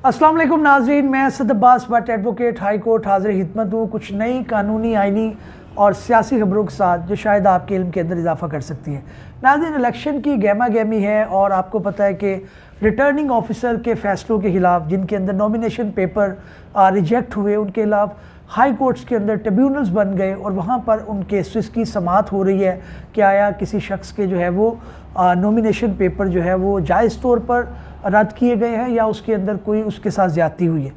अस्सलाम वालेकुम नाज़रीन, मैं Asad Abbas Bhatt advocate high court हाज़िर खिदमत हूँ कुछ नई कानूनी, आइनी और सियासी खबरों के साथ जो शायद आपके इल्म के अंदर इजाफा कर सकती है। नाज़रीन, इलेक्शन की गहमा गहमी है और आपको पता है कि रिटर्निंग ऑफिसर के फ़ैसलों के ख़िलाफ़ जिनके अंदर नॉमिनेशन पेपर रिजेक्ट हुए, उनके खिलाफ हाई कोर्ट्स के अंदर ट्रिब्यूनल्स बन गए और वहाँ पर उन केसेस की समाअत हो रही है कि आया किसी शख्स के जो है वो नॉमिनेशन पेपर जो है वो जायज़ तौर पर रद्द किए गए हैं या उसके अंदर कोई उसके साथ ज़्यादती हुई है।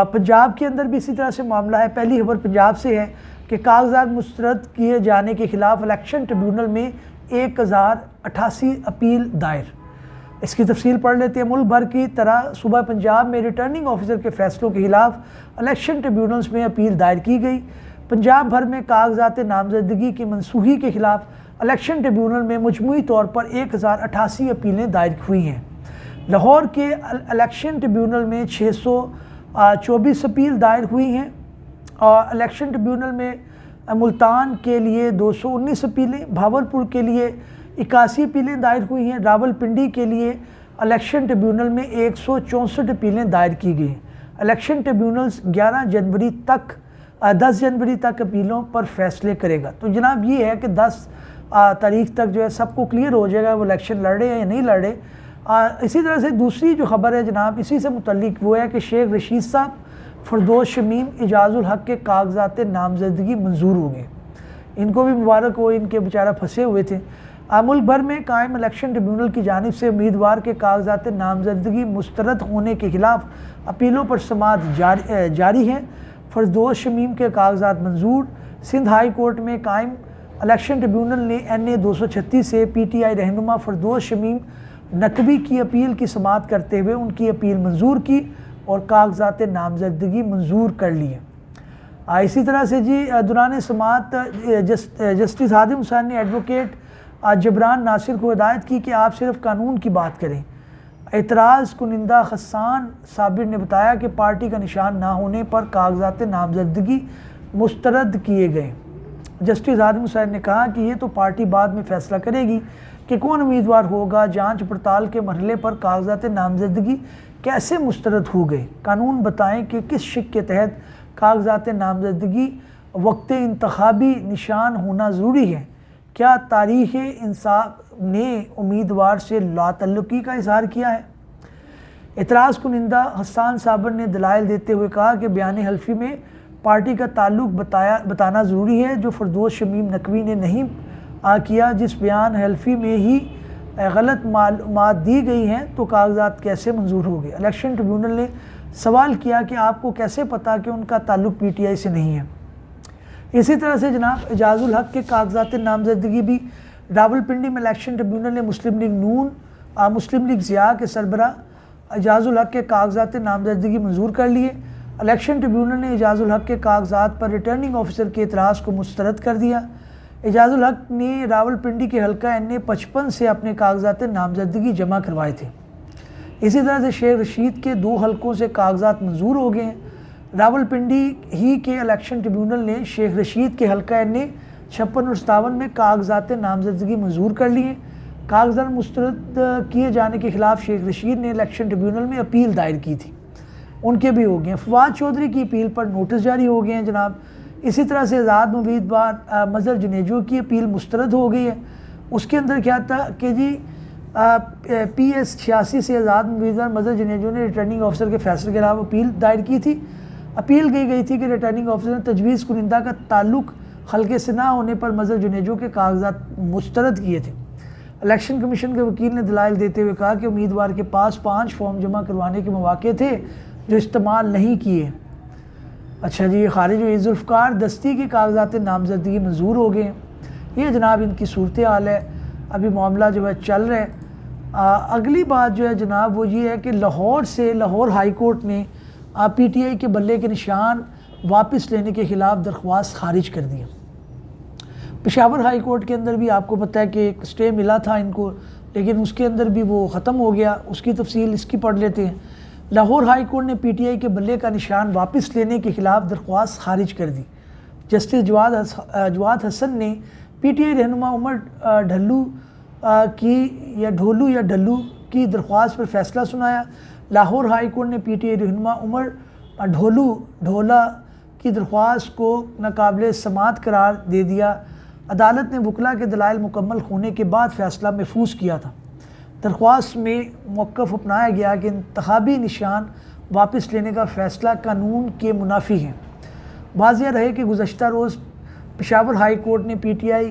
पंजाब के अंदर भी इसी तरह से मामला है। पहली खबर पंजाब से है कि कागजात मुस्तरद किए जाने के ख़िलाफ़ इलेक्शन ट्रिब्यूनल में 1088 अपील दायर। इसकी तफसील पढ़ लेते हैं। मुल्क भर की तरह सूबा पंजाब में रिटर्निंग ऑफिसर के फ़ैसलों के ख़िलाफ़ इलेक्शन ट्रिब्यूनल्स में अपील दायर की गई। पंजाब भर में कागजात नामजदगी की मनसूखी के ख़िलाफ़ इलेक्शन ट्रिब्यूनल में मजमूई तौर पर 1088 अपीलें दायर हुई हैं। लाहौर के इलेक्शन ट्रिब्यूनल में 624 अपील दायर हुई हैं और इलेक्शन ट्रिब्यूनल में मुल्तान के लिए 219 अपीलें, भावलपुर के लिए 81 अपीलें दायर हुई हैं। रावलपिंडी के लिए इलेक्शन ट्रिब्यूनल में 164 अपीलें दायर की गई। इलेक्शन ट्रिब्यूनल्स 10 जनवरी तक अपीलों पर फैसले करेगा। तो जनाब ये है कि 10 तारीख तक जो है सबको क्लियर हो जाएगा वो इलेक्शन लड़ रहे हैं या नहीं लड़ रहे। इसी तरह से दूसरी जो खबर है जनाब इसी से मुतल्लिक वो है कि शेख रशीद साहब, फरदौस शमीम, एजाजुल हक के कागजात नामजदगी मंजूर हो गए। इनको भी मुबारक हो, इनके बेचारा फंसे हुए थे। मुल्क भर में कायम इलेक्शन ट्रिब्यूनल की जानिब से उम्मीदवार के कागजात नामजदगी मुस्तरद होने के खिलाफ अपीलों पर समाअत जारी है। फरदौस शमीम के कागजात मंजूर। सिंध हाई कोर्ट में कायम इलेक्शन ट्रिब्यूनल ने NA 236 से PTI रहनुमा फरदौस शमीम नकवी की अपील की समाअत करते हुए उनकी अपील मंजूर की और कागजात नामजदगी मंजूर कर लिए। इसी तरह से जी दौरान समाअत जस्टिस हादिम हुसैन ने एडवोकेट जबरान नासिर को हिदायत की कि आप सिर्फ कानून की बात करें। एतराज़ कुनिंदा हसन साबिर ने बताया कि पार्टी का निशान ना होने पर कागजात नामजदगी मुस्तरद किए गए। जस्टिस हादिम हुसैन ने कहा कि ये तो पार्टी बाद में फैसला करेगी कि कौन उम्मीदवार होगा। जांच पड़ताल के मरहले पर कागजात नामजदगी कैसे मुस्तरद हो गए, कानून बताएं कि किस शिक के तहत कागजात नामजदगी वक्त इंतखाबी निशान होना ज़रूरी है। क्या तारीख़ इंसाफ ने उम्मीदवार से लातल्लुकी का इजहार किया है। एतराज़ कुनिंदा हसन साबिर ने दलाइल देते हुए कहा कि बयान हल्फी में पार्टी का ताल्लुक बताना ज़रूरी है, जो फरदौस शमीम नकवी ने नहीं किया। जिस बयान हल्फी में ही गलत मालूमात दी गई हैं तो कागजात कैसे मंजूर हो गए। इलेक्शन ट्रिब्यूनल ने सवाल किया कि आपको कैसे पता कि उनका ताल्लुक PTI से नहीं है। इसी तरह से जनाब एजाजुल हक के कागजात नामजदगी भी रावलपिंडी में इलेक्शन ट्रिब्यूनल ने मुस्लिम लीग नून, मुस्लिम लीग ज़िया के सरबरा एजाजुल हक के कागजात नामजदगी मंजूर कर लिए। इलेक्शन ट्रिब्यूनल ने एजाजुल हक के कागजात पर रिटर्निंग ऑफिसर के एतराज़ को मुस्तरद कर दिया। एजाजुल हक ने रावलपिंडी के हल्का NA 55 से अपने कागजात नामजदगी जमा करवाए थे। इसी तरह से शेख रशीद के 2 हल्कों से कागजात मंजूर हो गए हैं। रावलपिंडी ही के इलेक्शन ट्रिब्यूनल ने शेख रशीद के हल्का NA 56 और 57 में कागजात नामजदगी मंजूर कर लिए। कागजात मुस्तरद किए जाने के खिलाफ शेख रशीद ने इलेक्शन ट्रिब्यूनल में अपील दायर की थी, उनके भी हो गए हैं। फवाद चौधरी की अपील पर नोटिस जारी हो गए हैं जनाब। इसी तरह से आज़ाद उम्मीदवार मज़हर जुनेजो की अपील मुस्तरद हो गई है। उसके अंदर क्या था कि जी PS 86 से आज़ाद उम्मीदवार मज़हर जुनेजो ने रिटर्निंग ऑफिसर के फैसले के खिलाफ अपील दायर की थी। अपील की गई थी कि रिटर्निंग ऑफिसर ने तजवीज़ कुनिंदा का ताल्लुक हल्के से ना होने पर मज़हर जुनेजो के कागजात मुस्तरद किए थे। इलेक्शन कमीशन के वकील ने दलाइल देते हुए कहा कि उम्मीदवार के पास 5 फॉर्म जमा करवाने के मौके थे जो इस्तेमाल नहीं किए। अच्छा जी, खारिज हुई जुल्फ़कार दस्ती के कागजात नामजदगी मंजूर हो गए। ये जनाब इनकी सूरत हाल है, अभी मामला जो है चल रहा है। अगली बात जो है जनाब वो ये है कि लाहौर हाई कोर्ट ने PTI के बल्ले के निशान वापस लेने के ख़िलाफ़ दरख्वास्त खारिज कर दी। पेशावर हाई कोर्ट के अंदर भी आपको पता है कि एक स्टे मिला था इनको, लेकिन उसके अंदर भी वो ख़त्म हो गया। उसकी तफसील इसकी पढ़ लेते हैं। लाहौर हाई कोर्ट ने PTI के बल्ले का निशान वापस लेने के खिलाफ दरख्वास्त खारिज कर दी। जस्टिस जवाद हसन ने PTI रहनुमा उमर ढल्लू की ढोलू की दरख्वास्त पर फैसला सुनाया। लाहौर हाई कोर्ट ने PTI रहनुमा उमर ढोला की दरख्वास्त को नाकाबिल समात करार दे दिया। अदालत ने वकला के दलाइल मुकम्मल होने के बाद फ़ैसला महफूज किया था। दरख्वास्त में मौक़िफ़ अपनाया गया कि इंतखाबी निशान वापस लेने का फ़ैसला कानून के मुनाफी है। वाज़ेह रहे कि गुज़श्ता रोज़ पेशावर हाई कोर्ट ने PTI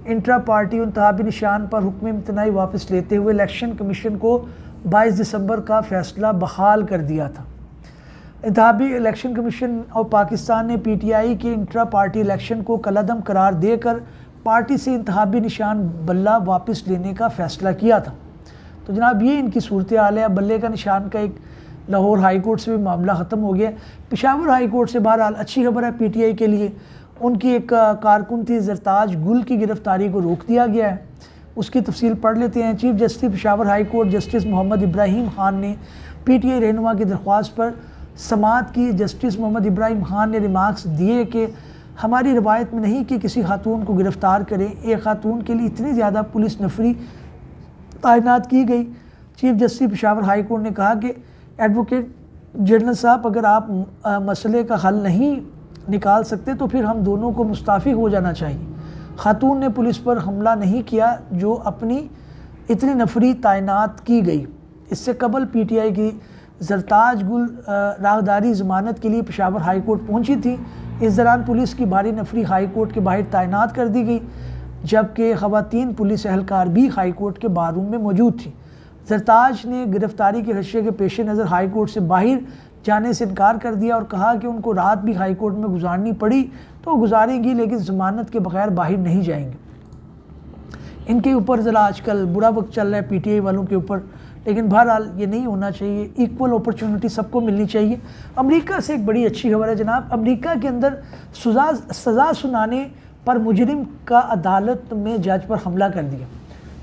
इंट्रा पार्टी इंतखाबी निशान पर हुक्म इम्तनाई वापस लेते हुए इलेक्शन कमीशन को 22 दिसंबर का फ़ैसला बहाल कर दिया था। इंतखाबी इलेक्शन कमीशन और पाकिस्तान ने PTI के इंट्रा पार्टी इलेक्शन को कलअदम करार देकर पार्टी से इंतखाबी निशान बल्ला वापस लेने का फ़ैसला किया था। तो जनाब ये इनकी सूरत हाल है। बल्ले का निशान का एक लाहौर हाई कोर्ट से भी मामला ख़त्म हो गया। पेशावर हाई कोर्ट से बहरहाल अच्छी खबर है PTI के लिए। उनकी एक कारकुन थी ज़रताज गुल की गिरफ़्तारी को रोक दिया गया है। उसकी तफसील पढ़ लेते हैं। Chief justice Peshawar high court justice Mohammad Ibrahim Khan ने PTI रहनुमा की दरख्वास्त पर समात की। जस्टिस मोहम्मद इब्राहिम खान ने रिमार्क्स दिए कि हमारी रवायत में नहीं कि किसी खातून को गिरफ़्तार करें। एक खातून के लिए इतनी ज़्यादा पुलिस नफरी तैनात की गई। Chief justice Peshawar high court ने कहा कि एडवोकेट जनरल साहब, अगर आप मसले का हल नहीं निकाल सकते तो फिर हम दोनों को मुस्ताफ़ी हो जाना चाहिए। खातून ने पुलिस पर हमला नहीं किया जो अपनी इतनी नफरी तैनात की गई। इससे कबल PTI की ज़रताज गुल राहदारी ज़मानत के लिए पेशावर हाई कोर्ट पहुंची थी। इस दौरान पुलिस की भारी नफरी हाई कोर्ट के बाहर तैनात कर दी गई, जबकि ख़वातीन पुलिस एहलकार भी हाई कोर्ट के बारूम में मौजूद थी। ज़रताज ने गिरफ़्तारी के खदशे के पेश नज़र हाई कोर्ट से बाहर जाने से इनकार कर दिया और कहा कि उनको रात भी हाई कोर्ट में गुजारनी पड़ी तो गुजारेंगी, लेकिन ज़मानत के बगैर बाहर नहीं जाएंगे। इनके ऊपर ज़रा आजकल बुरा वक्त चल रहा है PTI वालों के ऊपर, लेकिन बहरहाल ये नहीं होना चाहिए। इक्वल अपॉर्चुनिटी सबको मिलनी चाहिए। अमेरिका से एक बड़ी अच्छी खबर है जनाब। अमेरिका के अंदर सज़ा सुनाने पर मुजरिम का अदालत में जज पर हमला कर दिया।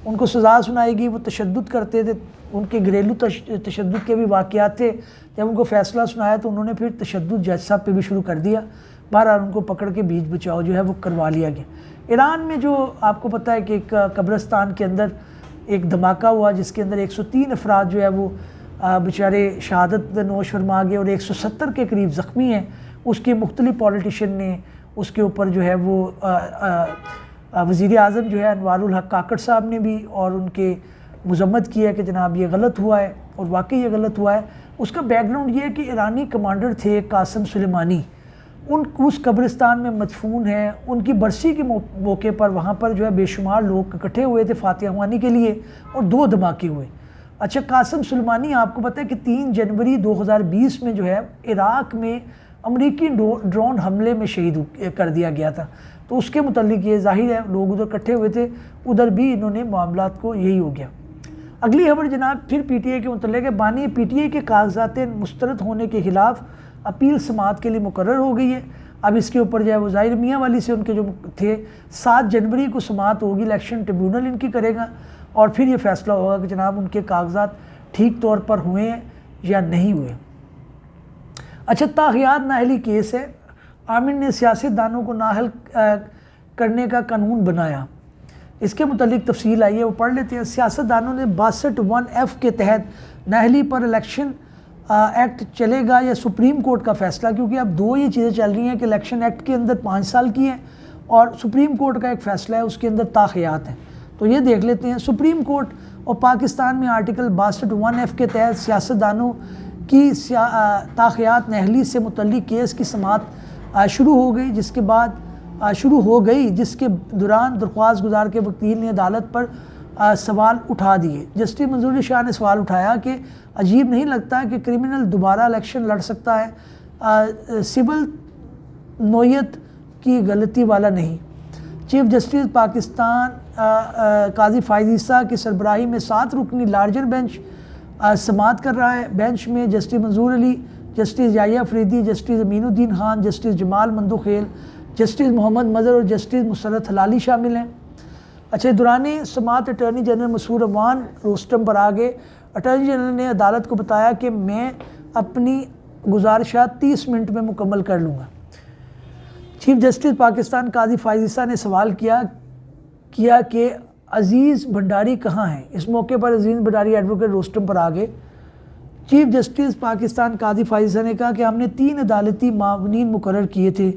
उनको सज़ा सुनाएगी। वो तशद्दुद करते थे, उनके घरेलू तशद्दुद के भी वाक़यात थे। जब उनको फ़ैसला सुनाया तो उन्होंने फिर तशद्दुद जज साहब पे भी शुरू कर दिया। बहरहाल उनको पकड़ के बीच बचाव जो है वो करवा लिया गया। ईरान में जो आपको पता है कि एक कब्रिस्तान के अंदर एक धमाका हुआ जिसके अंदर 103 अफराद जो है वो बेचारे शहादत नोश फरमा गए और 170 के करीब ज़ख्मी हैं। उसके मुख्तलिफ पॉलिटिशियन ने उसके ऊपर जो है वो वज़ीर आज़म जो है अनवारुल हक काकड़ साहब ने भी और उनके मज़म्मत की है कि जनाब ये गलत हुआ है और वाकई ये गलत हुआ है। उसका बैकग्राउंड ये है कि ईरानी कमांडर थे कासिम सुलेमानी, उस कब्रिस्तान में मदफून है। उनकी बरसी के मौके पर वहाँ पर जो है बेशुमार लोग इकट्ठे हुए थे फातिहा ख्वानी के लिए और 2 धमाके हुए। अच्छा, कासिम सुलेमानी आपको पता है कि 3 जनवरी 2020 में जो है इराक़ में अमरीकी ड्रोन हमले में शहीद कर दिया गया था। तो उसके मुतल्लिक ये ज़ाहिर है लोग उधर इकट्ठे हुए थे, उधर भी इन्होंने मामलात को यही हो गया। अगली खबर जनाब फिर PTI के मुतल्लिक है। बानी PTI के कागजात मुस्तरद होने के ख़िलाफ़ अपील समात के लिए मुकर्रर हो गई है। अब इसके ऊपर जो है वो ज़ाहिर मियाँ वाली से उनके जो थे 7 जनवरी को समात होगी। इलेक्शन ट्रिब्यूनल इनकी करेगा और फिर ये फ़ैसला होगा कि जनाब उनके कागजात ठीक तौर पर हुए हैं या नहीं हुए। अच्छा, ताक़ियात नाअहली केस है। आमिर ने सियासतदानों को नाअहल करने का कानून बनाया। इसके मुतल्लिक तफसील आई है, वो पढ़ लेते हैं। सियासतदानों ने 62(1)(f) के तहत नाअहली पर इलेक्शन एक्ट चलेगा या सुप्रीम कोर्ट का फ़ैसला, क्योंकि अब 2 ये चीज़ें चल रही हैं कि इलेक्शन एक्ट के अंदर 5 साल की है और सुप्रीम कोर्ट का एक फ़ैसला है उसके अंदर ताक़ियात हैं। तो ये देख लेते हैं। सुप्रीम कोर्ट और पाकिस्तान में आर्टिकल 62(1)(f) के तहत सियासतदानों की ताक़ियात नाअहली से मुतल्लिक केस की समात शुरू हो गई, जिसके दौरान दरख्वास्त गुजार के वकील ने अदालत पर सवाल उठा दिए। जस्टिस मंजूर अली शाह ने सवाल उठाया कि अजीब नहीं लगता कि क्रिमिनल दोबारा इलेक्शन लड़ सकता है, सिविल नोयत की गलती वाला नहीं। चीफ जस्टिस पाकिस्तान काजी फायज़ ईसा की सरबराही में 7 रुकनी लार्जर बेंच समात कर रहा है। बेंच में justice Manzoor Ali, justice Yahya Afridi, justice Aminuddin Khan, justice Jamal Mandokhel, justice Mohammad Mazhar और जस्टिस मुसर्रत हलाली शामिल हैं। अच्छा, दौरान समात अटॉर्नी जनरल मसूर अवान रोस्टम पर आ गए। अटॉर्नी जनरल ने अदालत को बताया कि मैं अपनी गुजारिशात 30 मिनट में मुकम्मल कर लूँगा। चीफ जस्टिस पाकिस्तान काजी फायज़ ईसा ने सवाल किया कि अज़ीज़ भंडारी कहाँ हैं। इस मौके पर अज़ीज़ भंडारी एडवोकेट रोस्टम पर आ गए। चीफ जस्टिस पाकिस्तान काजी फाइज़ ने कहा कि हमने 3 अदालती मावनीन मुकर्रर किए थे,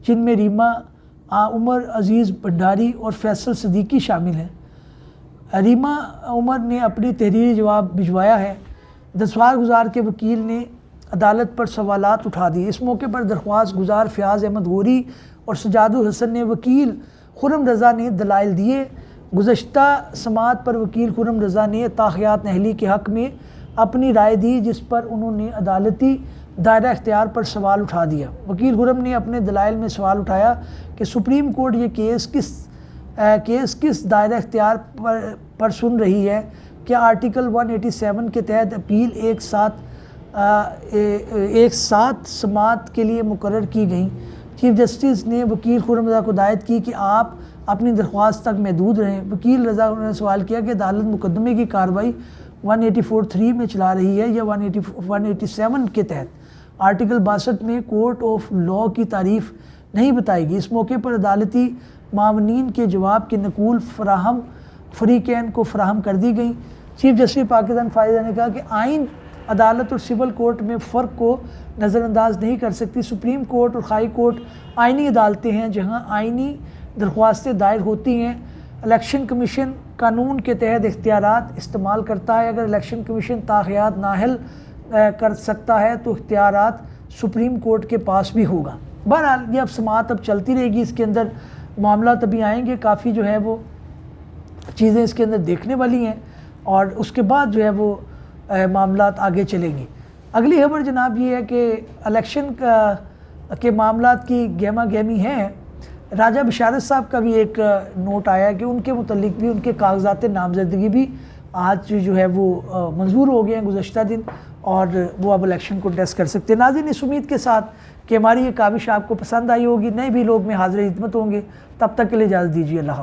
जिनमें रीमा उमर अज़ीज़ भंडारी और फैसल सदीकी शामिल हैं। रीमा उमर ने अपनी तहरीरी जवाब भिजवाया है। दरख्वास्त गुजार के वकील ने अदालत पर सवालात उठा दिए। इस मौके पर दरख्वास्त गुजार फ़याज़ अहमद गोरी और सजादुल हसन ने वकील खुर्रम रज़ा ने दलाइल दिए। गुज़श्ता समात पर वकील खुर्रम रज़ा ने ताक़ियात अहली के हक़ में अपनी राय दी, जिस पर उन्होंने अदालती दायरा इख्तियार पर सवाल उठा दिया। वकील खुर्रम ने अपने दलाइल में सवाल उठाया कि सुप्रीम कोर्ट ये केस किस दायरा इख्तियार पर सुन रही है। क्या आर्टिकल 187 के तहत अपील एक साथ समात के लिए मुकर्रर की गई। चीफ जस्टिस ने वकील खुर्रम रज़ा को हिदायत की कि आप अपनी दरख्वास्त तक महदूद रहें। वकील रज़ा ने सवाल किया कि अदालत मुकदमे की कार्रवाई 184(3) में चला रही है या 187 के तहत। आर्टिकल 62 में कोर्ट ऑफ लॉ की तारीफ़ नहीं बताएगी। इस मौके पर अदालती मावनीन के जवाब की नकूल फ़रीक़ैन को फ़राहम कर दी गई। चीफ जस्टिस पाकिस्तान फाइज़ ने कहा कि आइन अदालत और सिविल कोर्ट में फ़र्क को नज़रअंदाज नहीं कर सकती। सुप्रीम कोर्ट और हाई कोर्ट आइनी अदालतें हैं जहां आइनी दरख्वास्तें दायर होती हैं। इलेक्शन कमीशन कानून के तहत इख्तियारात इस्तेमाल करता है। अगर इलेक्शन कमीशन ताक़ियात नाहल कर सकता है तो इख्तियारात सुप्रीम कोर्ट के पास भी होगा। बहरहाल ये अब समात अब चलती रहेगी, इसके अंदर मामला तभी आएंगे, काफ़ी जो है वो चीज़ें इसके अंदर देखने वाली हैं और उसके बाद जो है वो मामलात आगे चलेंगी। अगली खबर जनाब ये है कि इलेक्शन के मामलात की गहमा गहमी है। राजा बशारत साहब का भी एक नोट आया कि उनके मुतल्लिक भी उनके कागजात नामजदगी भी आज जो है वो मंजूर हो गए हैं गुज़श्ता दिन और वो अब इलेक्शन को टेस्ट कर सकते हैं। नाज़रीन, इस उम्मीद के साथ कि हमारी ये काविश आपको पसंद आई होगी, नए भी लोग में हाज़िर खिदमत होंगे। तब तक के लिए इजाज़त दीजिए। अल्लाह।